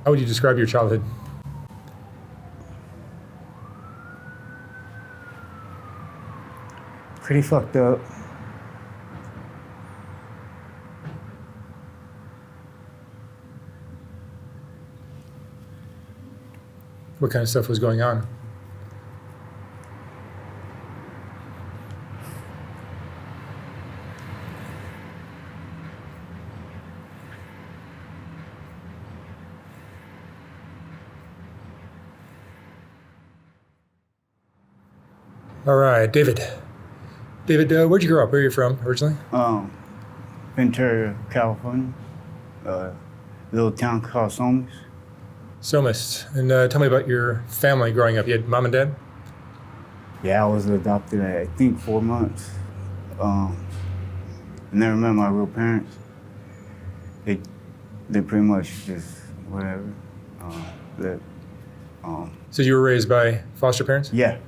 How would you describe your childhood? Pretty fucked up. What kind of stuff was going on? All right, David. David, where'd you grow up? Where are you from originally? Ventura, California. Little town called Somas. Somas. And tell me about your family growing up. You had mom and dad? Yeah, I was adopted at, I think, 4 months. I never met my real parents. They pretty much just whatever. So you were raised by foster parents? Yeah.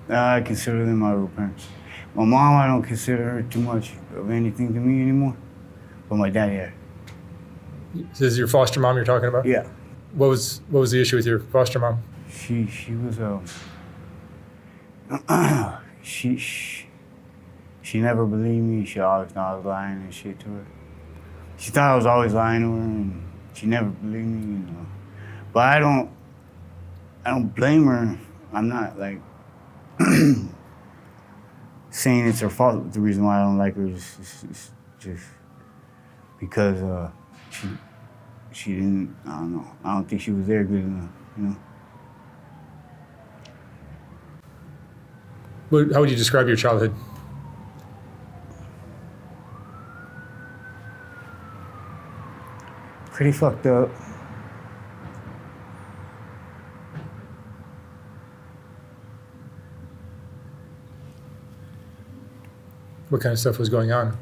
I consider them my real parents. My mom, I don't consider her too much of anything to me anymore. But my dad, yeah. This is your foster mom you're talking about? Yeah. What was the issue with your foster mom? She was she never believed me. She always thought I was lying and shit to her. She thought I was always lying to her, and she never believed me, you know. But I don't blame her. I'm not like saying it's her fault. The reason why I don't like her is just because she didn't. I don't know. I don't think she was there good enough, you know. How would you describe your childhood? Pretty fucked up. What kind of stuff was going on?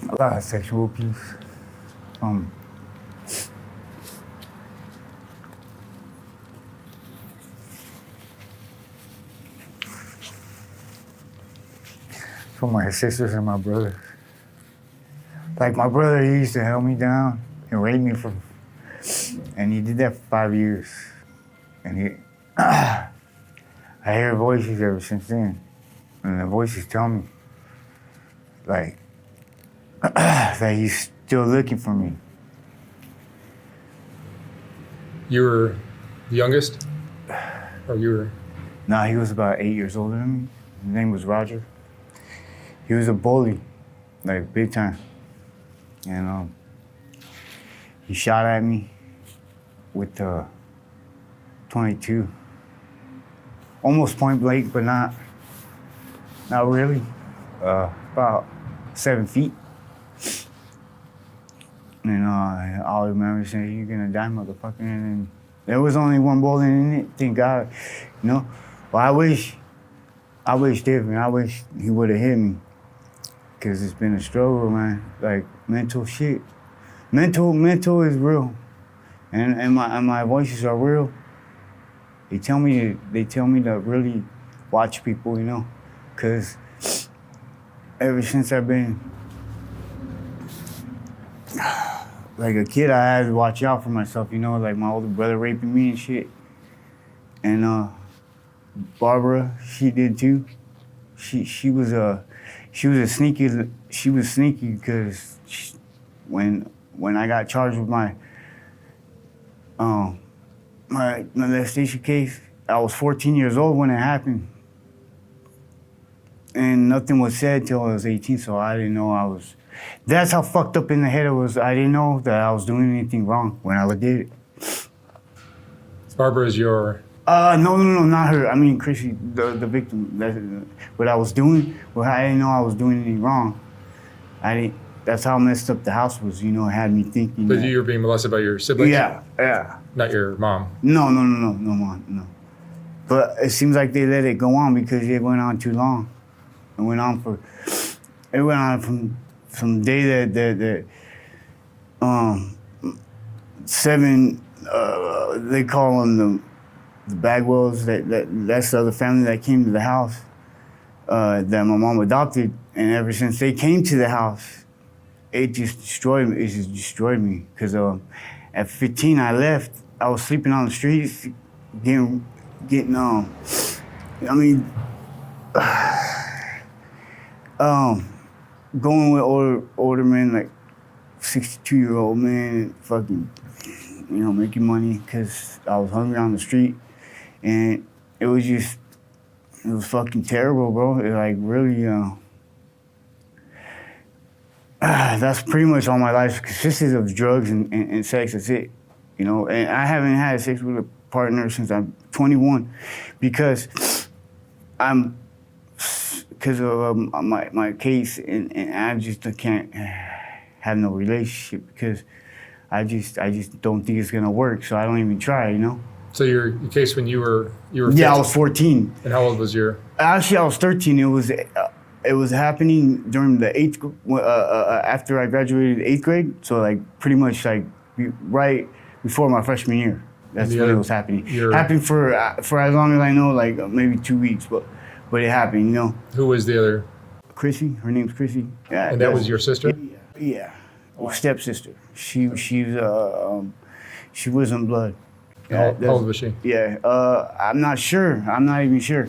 A lot of sexual abuse. From my sisters and my brothers. Like my brother, he used to held me down and rape me and he did that for 5 years. And I hear voices ever since then. And the voices tell me, like, that he's still looking for me. You were the youngest? Or you were? Nah, he was about 8 years older than me. His name was Roger. He was a bully, like big time. And he shot at me with 22. Almost point blank, but not really. About 7 feet. And I remember saying, "You're gonna die, motherfucker." And then there was only one bullet in it, thank God, you know? Well, I wish different. I wish he would have hit me. Cause it's been a struggle, man. Like mental shit. Mental is real. And my voices are real. They tell me to really watch people, you know? Cause ever since I've been like a kid, I had to watch out for myself, you know, like my older brother raping me and shit. And Barbara, she did too. She was sneaky because when I got charged with my molestation case, I was 14 years old when it happened. And nothing was said till I was 18, so I didn't know that's how fucked up in the head it was. I didn't know that I was doing anything wrong when I did it. Barbara is your... No, not her. I mean, Chrissy, the victim. What I was doing, I didn't know I was doing anything wrong. That's how messed up the house was, you know, it had me thinking. But you were being molested by your siblings? Yeah. Not your mom? No, mom, no. But it seems like they let it go on because it went on too long. It went on from the day that 7, they call them the Bagwells, that's the other family that came to the house that my mom adopted. And ever since they came to the house, it just destroyed me. It just destroyed me. Because at 15, I left. I was sleeping on the streets, getting going with older men, like 62-year-old men, fucking, making money because I was hungry on the street. And it was fucking terrible, bro. It like really, that's pretty much all my life consisted of drugs and sex. That's it, And I haven't had sex with a partner since I'm 21 because of my case, and I just can't have no relationship because I just don't think it's gonna work. So I don't even try, So your case when you were 15. Yeah, I was 14. And how old was your? Actually, I was 13. It was happening during the after I graduated 8th grade. So like pretty much like right before my freshman year. That's when it was happening. Happened for as long as I know, like maybe 2 weeks, but it happened, Who was the other? Chrissy. Her name's Chrissy. Yeah, and that was your sister? Yeah. Stepsister. She wasn't blood. How old was she? Yeah, I'm not sure. I'm not even sure.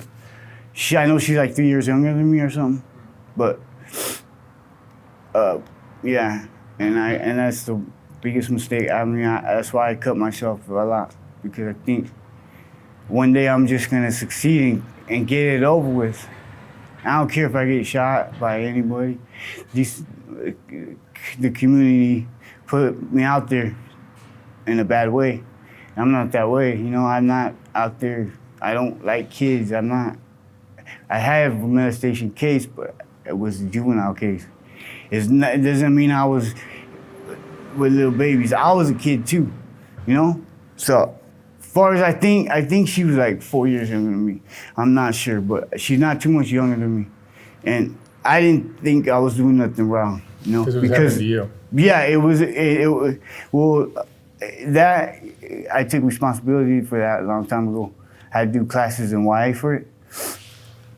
I know she's like 3 years younger than me or something, but yeah, and that's the biggest mistake. I mean, that's why I cut myself a lot, because I think one day I'm just gonna succeed and get it over with. I don't care if I get shot by anybody. The community put me out there in a bad way. I'm not that way, I'm not out there. I don't like kids. I have a molestation case, but it was a juvenile case. It doesn't mean I was with little babies. I was a kid too, So, as far as I think she was like 4 years younger than me. I'm not sure, but she's not too much younger than me. And I didn't think I was doing nothing wrong, Because it was happening to you. Yeah, it was. That I took responsibility for that a long time ago. I had to do classes in YA for it,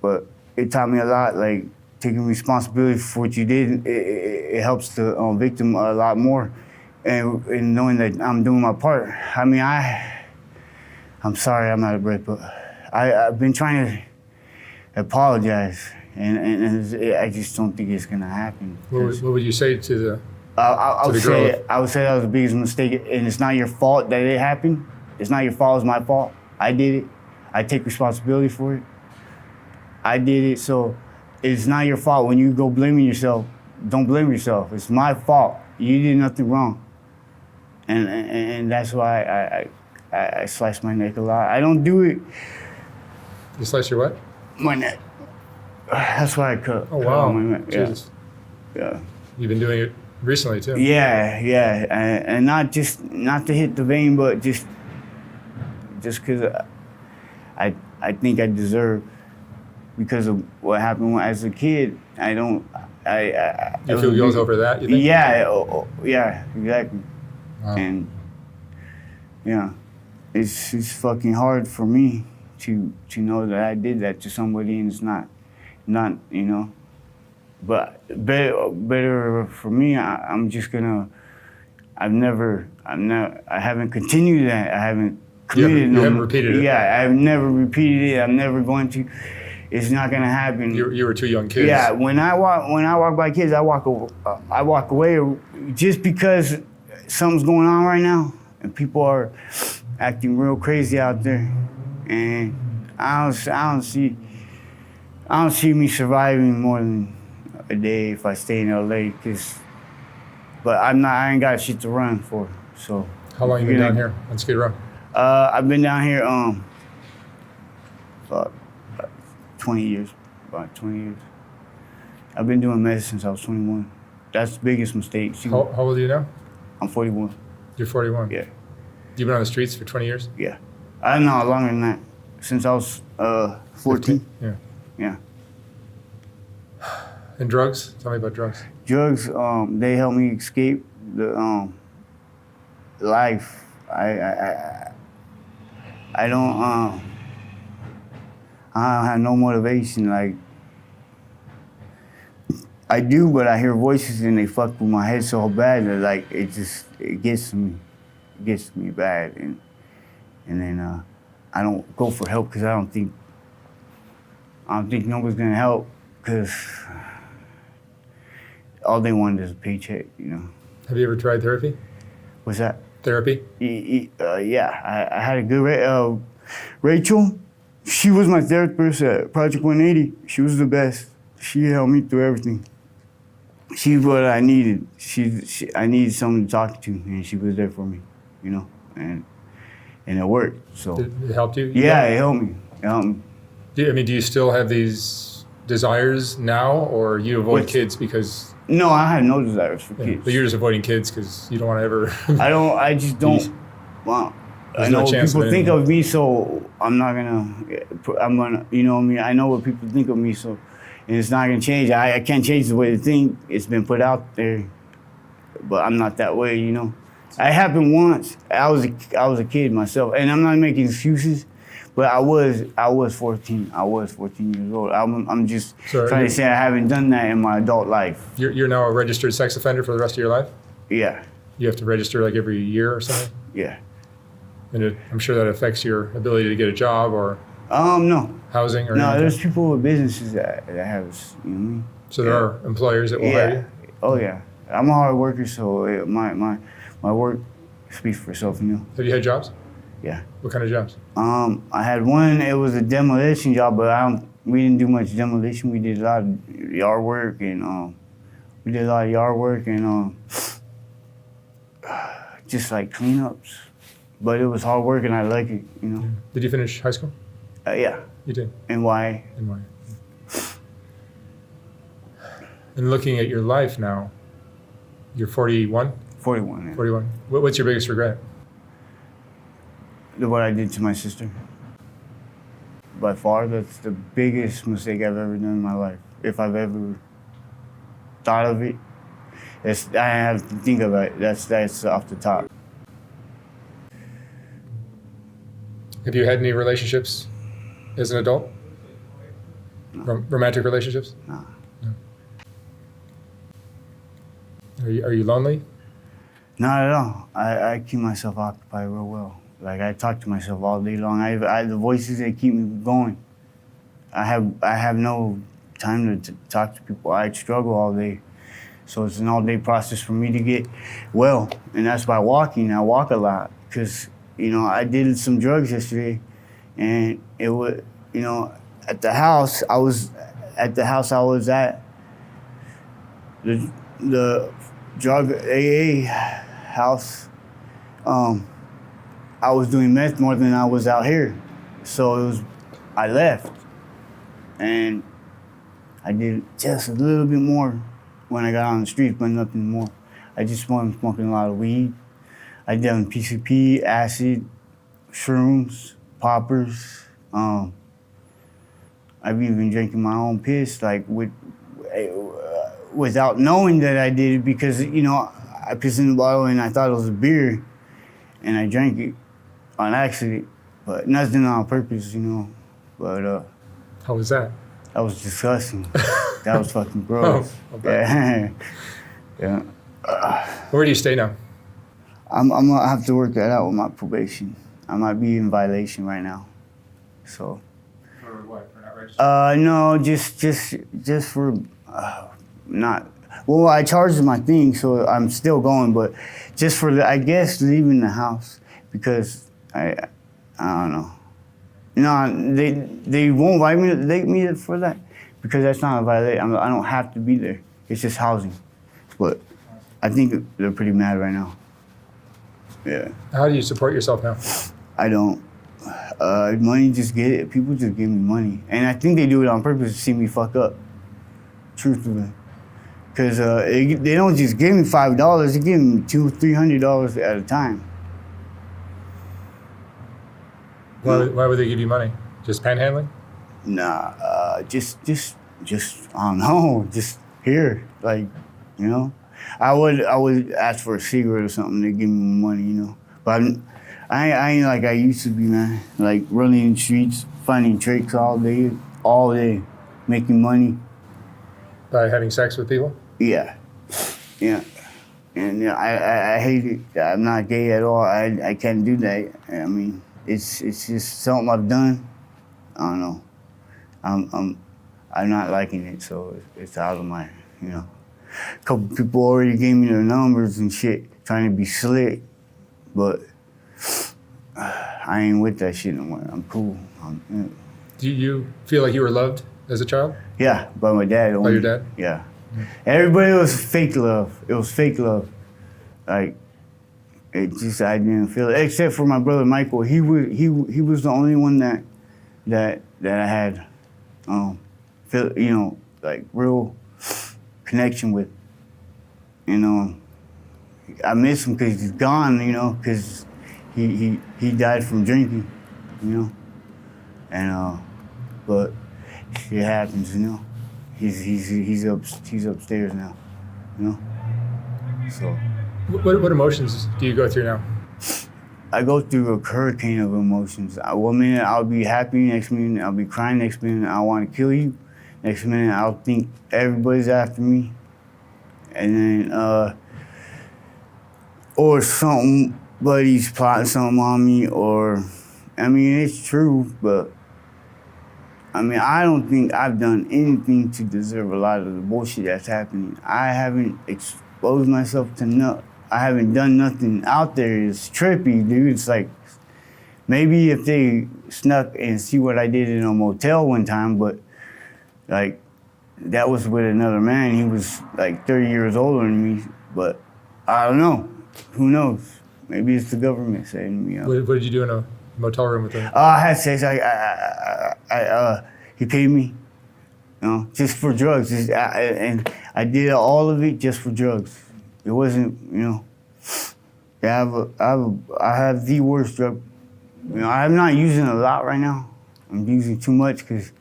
but it taught me a lot. Like taking responsibility for what you did, it helps the victim a lot more, and knowing that I'm doing my part. I mean, I'm sorry, I'm out of breath, but I've been trying to apologize, and I just don't think it's gonna happen. What would you say to the? I would say that was the biggest mistake, and it's not your fault that it happened. It's not your fault, it's my fault. I did it. I take responsibility for it. I did it, so it's not your fault. When you go blaming yourself, don't blame yourself. It's my fault. You did nothing wrong. And that's why I slice my neck a lot. I don't do it. You slice your what? My neck. That's why I cut. Oh, wow. My neck. Jesus. Yeah. You've been doing it recently too. Yeah, and not to hit the vein, but just because I think I deserve, because of what happened as a kid. You feel guilt over that? You think? Yeah, exactly. Wow. And yeah, it's fucking hard for me to know that I did that to somebody, and it's not. But better for me, I haven't continued that. I haven't committed. You haven't repeated it. Yeah, I've never repeated it. I'm never going to. It's not gonna happen. You were two young kids. Yeah, when I walk by kids, I walk away just because something's going on right now, and people are acting real crazy out there, and I don't see me surviving more than a day if I stay in LA, but I ain't got shit to run for. So how long you been down here on Skid Row? I've been down here about 20 years. About 20 years. I've been doing meth since I was 21. That's the biggest mistake. How old are you now? I'm 41. You're 41. Yeah. You've been on the streets for 20 years? Yeah. I know, longer than that. Since I was 14. 15? Yeah. Yeah. And drugs? Tell me about drugs. Drugs, they help me escape the life. I I don't have no motivation. Like, I do, but I hear voices and they fuck with my head so bad that like it gets me bad, and then I don't go for help because I don't think nobody's gonna help because all they want is a paycheck, you know. Have you ever tried therapy? What's that? Therapy? Yeah, I had a good Rachel. She was my therapist at Project 180. She was the best. She helped me through everything. She's what I needed. I needed someone to talk to, and she was there for me, you know, and it worked. So It helped you? yeah, it helped me. It helped me. Do you still have these desires now, or you avoid kids because? No, I had no desires for kids. But you're just avoiding kids because you don't want to ever. I just don't. Well, I know what people think of me, so I'm gonna, you know what I mean? I know what people think of me, so, and it's not gonna change. I can't change the way they think. It's been put out there, but I'm not that way, you know? It happened once. I was a kid myself, and I'm not making excuses, but I was 14. I was 14 years old. I'm just trying to say I haven't done that in my adult life. You're now a registered sex offender for the rest of your life? Yeah. You have to register like every year or something? Yeah. And I'm sure that affects your ability to get a job or no. Housing or no. anything? There's people with businesses that have, you know what I mean? So there are employers that will hire you? Oh yeah. I'm a hard worker, so my work speaks for itself, you know. Have you had jobs? Yeah. What kind of jobs? I had one. It was a demolition job, but we didn't do much demolition. We did a lot of yard work, and just like cleanups. But it was hard work, and I like it, you know. Did you finish high school? Yeah. You did. And why? And why? And looking at your life now, you're 41? 41. Yeah. 41. What's your biggest regret? What I did to my sister. By far, that's the biggest mistake I've ever done in my life. If I've ever thought of it, I have to think about it. That's off the top. Have you had any relationships as an adult? No. Romantic relationships? No. Are you lonely? Not at all. I keep myself occupied real well. Like, I talk to myself all day long. I the voices that keep me going. I have no time to talk to people. I struggle all day. So it's an all-day process for me to get well. And that's by walking. I walk a lot because, you know, I did some drugs yesterday. And it was, you know, at the house I was at, the drug AA house, I was doing meth more than I was out here. So I left. And I did just a little bit more when I got on the streets, but nothing more. I just smoking a lot of weed. I done PCP, acid, shrooms, poppers. I've even drinking my own piss, like without knowing that I did it, because, you know, I pissed in the bottle and I thought it was a beer, and I drank it on accident, but nothing on purpose, you know. But how was that? That was disgusting. That was fucking gross. Yeah. Yeah. Where do you stay now? I'm gonna have to work that out with my probation. I might be in violation right now. So. For what? For not registered? No, just for not. Well, I charged my thing, so I'm still going, but just for I guess leaving the house, because I don't know. No, they won't invite me for that, because that's not a violation. I don't have to be there. It's just housing, but I think they're pretty mad right now. Yeah. How do you support yourself now? I don't. Money people just give me money. And I think they do it on purpose to see me fuck up. Truthfully. Because they don't just give me $5, they give me $200-$300 at a time. Why would they give you money? Just panhandling? Nah, just I don't know, just here, like, you know. I would ask for a cigarette or something, they give me money, you know. But I ain't like I used to be, man. Like running in the streets, finding tricks all day, making money. By having sex with people? Yeah, yeah. And yeah, I hate it. I'm not gay at all. I can't do that. I mean, it's just something I've done. I don't know. I'm not liking it, so it's out of my, you know. A couple people already gave me their numbers and shit, trying to be slick, but I ain't with that shit no more. I'm cool. Do you feel like you were loved as a child? Yeah, by my dad. Only. By your dad? Yeah. Everybody was fake love. It was fake love. Like, it just, I didn't feel it. Except for my brother Michael. He was the only one that I had, feel, you know, like real connection with. You know, I miss him because he's gone. You know, because he died from drinking. You know, and but it happens. You know, he's upstairs now. You know, so. What emotions do you go through now? I go through a hurricane of emotions. One minute I'll be happy, next minute I'll be crying, next minute I want to kill you, next minute I'll think everybody's after me, and then or somebody's plotting something on me, or I mean it's true, but I mean I don't think I've done anything to deserve a lot of the bullshit that's happening. I haven't exposed myself to I haven't done nothing out there. It's trippy, dude. It's like, maybe if they snuck and see what I did in a motel one time, but like, that was with another man. He was like 30 years older than me, but I don't know. Who knows? Maybe it's the government setting me up. What did you do in a motel room with him? I had sex. He paid me, you know, just for drugs. And I did all of it just for drugs. It wasn't, you know, I have the worst drug. You know, I'm not using it a lot right now. I'm using too much because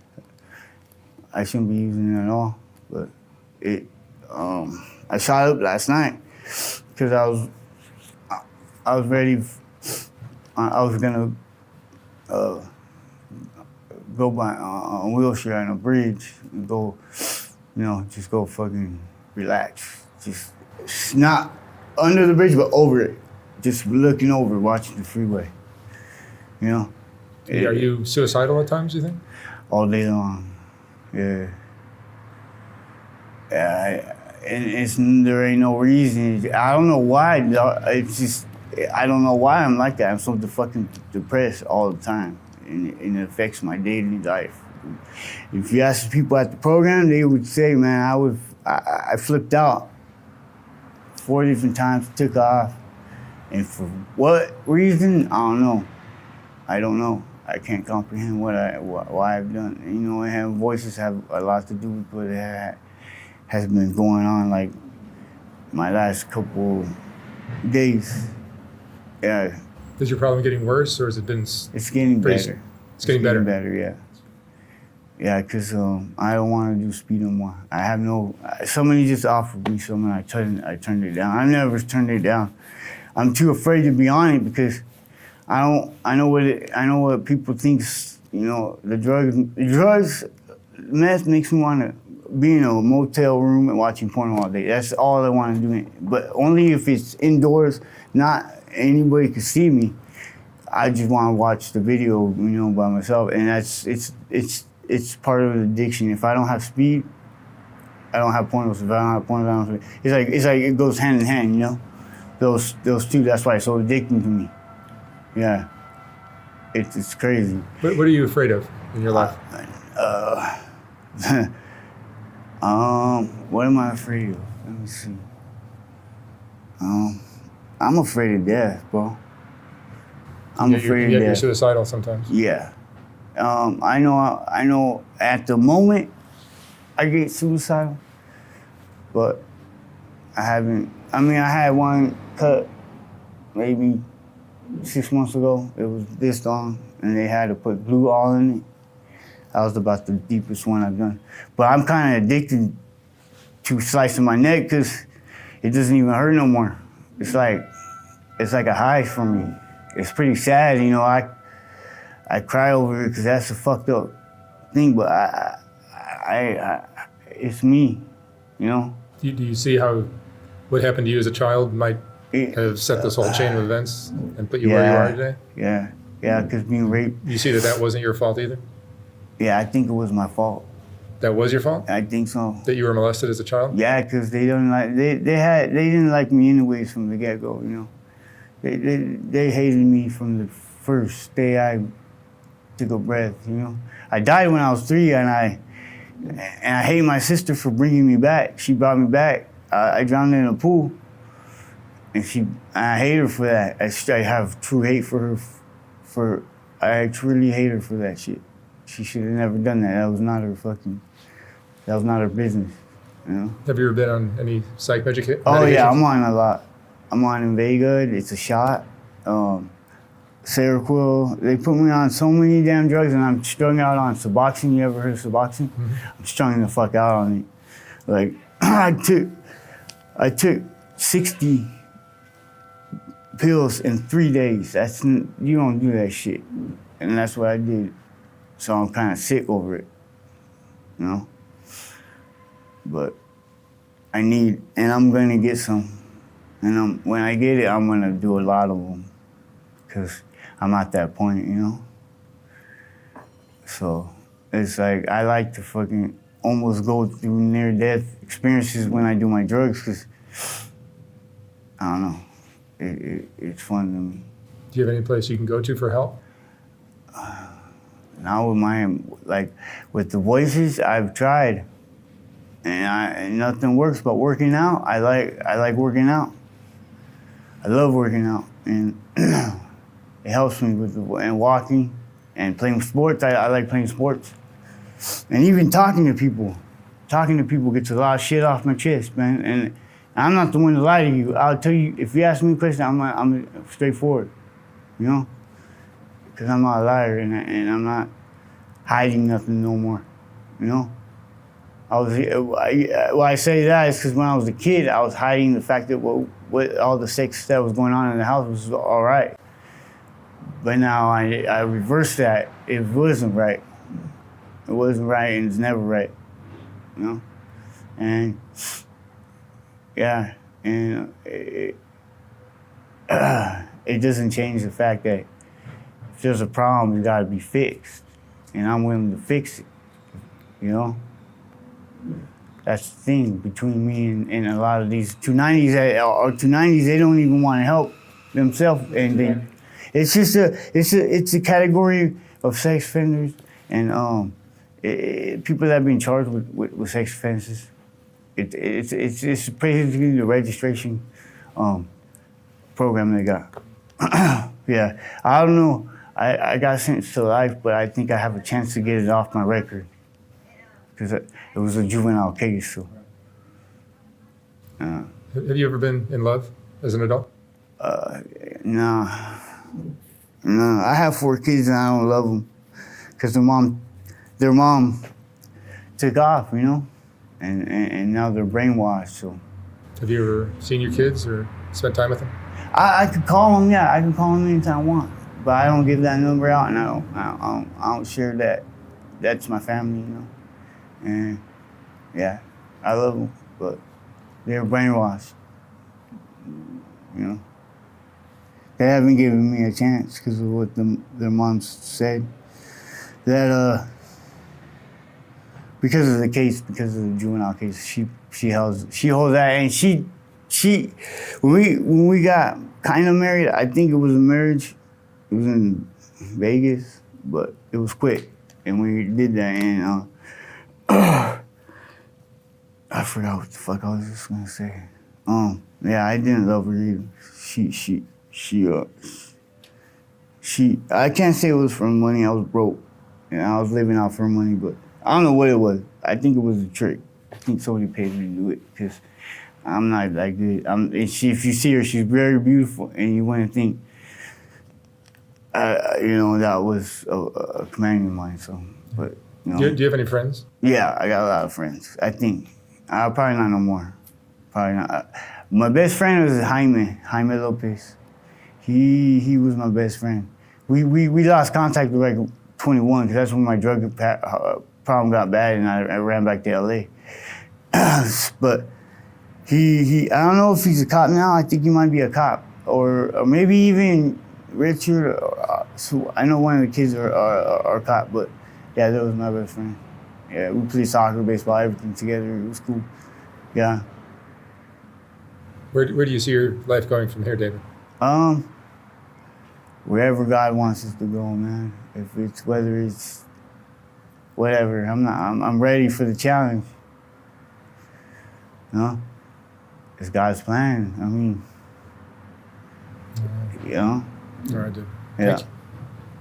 I shouldn't be using it at all. But I shot up last night because I was ready. I was gonna go by a wheelchair on a bridge and go, you know, just go fucking relax. Just not under the bridge, but over it. Just looking over, watching the freeway. You know? Are you suicidal at times, you think? All day long. Yeah. And there ain't no reason. I don't know why. It's just, I don't know why I'm like that. I'm so fucking depressed all the time. And it affects my daily life. If you ask the people at the program, they would say, man, I flipped out 4 different times, took off. And for what reason, I don't know. I don't know. I can't comprehend why I've done. You know, voices have a lot to do with what has been going on, like my last couple days. Yeah. Is your problem getting worse, or has it been? It's getting better. It's getting better. Yeah. Yeah, because I don't want to do speed no more. I have no. Somebody just offered me something. I turned it down. I never turned it down. I'm too afraid to be on it because I know what people think. You know, the drugs, meth makes me want to be in a motel room and watching porn all day. That's all I want to do. But only if it's indoors, not anybody can see me. I just want to watch the video, you know, by myself, and it's part of the addiction. If I don't have speed, I don't have pornos. If I don't have pornos, I don't have speed. It's like it goes hand in hand, you know. Those two. That's why it's so addicting to me. Yeah, it's crazy. What are you afraid of in your life? What am I afraid of? Let me see. I'm afraid of death, bro. I'm afraid of death. You're suicidal sometimes. Yeah. I know at the moment I get suicidal, but I haven't. I mean, I had one cut maybe 6 months ago. It was this long, and they had to put glue all in it. That was about the deepest one I've done. But I'm kind of addicted to slicing my neck because it doesn't even hurt no more. It's like a high for me. it's pretty sad, you know. I cry over it because that's a fucked up thing, but it's me, you know. Do you see how what happened to you as a child might have set this whole chain of events and put you where you are today? Yeah, because being raped. You see that wasn't your fault either? Yeah, I think it was my fault. That was your fault? I think so. That you were molested as a child? Yeah, because they didn't like me anyways from the get go, you know. They hated me from the first day I took a breath, you know. I died when I was 3, and I hate my sister for bringing me back. She brought me back. I drowned in a pool, and I hate her for that. I have true hate for her. I truly hate her for that shit. She should have never done that. That was not her business, you know. Have you ever been on any psych medications? Oh yeah, I'm on a lot. I'm on Invega. It's a shot. Seroquel. They put me on so many damn drugs, and I'm strung out on Suboxone. You ever heard of Suboxone? Mm-hmm. I'm strung the fuck out on it. Like I took 60 pills in 3 days. You don't do that shit, and that's what I did. So I'm kind of sick over it, you know. But and I'm gonna get some, and when I get it, I'm gonna do a lot of them, cause I'm at that point, you know. So it's like I like to fucking almost go through near-death experiences when I do my drugs, cause I don't know, it's fun to me. Do you have any place you can go to for help? Now with the voices, I've tried, and nothing works but working out. I like working out. I love working out, and it helps me and walking and playing sports. I like playing sports, and even talking to people. Talking to people gets a lot of shit off my chest, man. And I'm not the one to lie to you. I'll tell you, if you ask me a question, I'm straightforward, you know. Because I'm not a liar, and I'm not hiding nothing no more, you know? Why I say that is because when I was a kid, I was hiding the fact that what all the sex that was going on in the house was all right. But now I reversed that. It wasn't right. It wasn't right, and it's never right, you know? And, yeah, and it doesn't change the fact that if there's a problem, it gotta be fixed. And I'm willing to fix it, you know? That's the thing between me and a lot of these 290s, they don't even want to help themselves. And it's just it's a category of sex offenders and people that have been charged with sex offenses. It's basically the registration program they got. Yeah, I don't know. I got sentenced to life, but I think I have a chance to get it off my record because it was a juvenile case. So, have you ever been in love as an adult? No. I have 4 kids and I don't love them because their mom took off, you know, and now they're brainwashed. So, have you ever seen your kids or spent time with them? I could call them. Yeah, I can call them anytime I want. But I don't give that number out, and I don't share that. That's my family, you know. And yeah, I love them, but they're brainwashed. You know, they haven't given me a chance because of what their moms said. That because of the case, because of the juvenile case, she holds that, and she when we got kind of married, I think it was a marriage. It was in Vegas, but it was quick, and we did that, and I forgot what the fuck I was just gonna say. Yeah, I didn't love her either. I can't say it was for money. I was broke, and I was living out for money, but I don't know what it was. I think it was a trick. I think somebody paid me to do it, because I'm not that good. If you see her, she's very beautiful, and you wouldn't think, you know, that was a companion of mine. So, but you know. Do you have any friends? Yeah, I got a lot of friends. I think probably not no more. Probably not. My best friend was Jaime Lopez. He was my best friend. We lost contact with like 21 because that's when my drug problem got bad and I ran back to LA. But he I don't know if he's a cop now. I think he might be a cop or maybe even Richard. So I know one of the kids are cop, but yeah, that was my best friend. Yeah, we played soccer, baseball, everything together. It was cool. Yeah. Where do you see your life going from here, David? Wherever God wants us to go, man. Whether it's whatever, I'm ready for the challenge. You know? It's God's plan. I mean, you know? All right, dude. Yeah.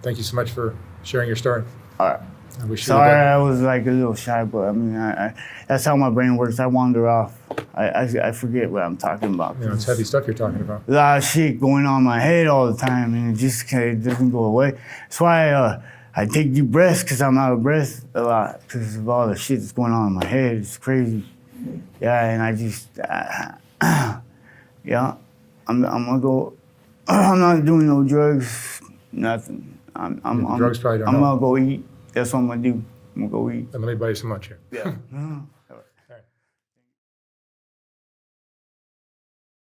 Thank you so much for sharing your story. All right. I wish you Sorry, the best. I was like a little shy, but I mean, that's how my brain works. I wander off. I forget what I'm talking about. You know, it's heavy stuff you're talking about. A lot of shit going on in my head all the time, and it doesn't go away. That's why I take deep breaths, because I'm out of breath a lot, because of all the shit that's going on in my head. It's crazy. Yeah, and I just, yeah, I'm gonna go. I'm not doing no drugs, nothing. Drugs probably don't I'm help. gonna go eat. That's what I'm gonna do. I'm gonna go eat. And let me buy you some lunch here. Yeah.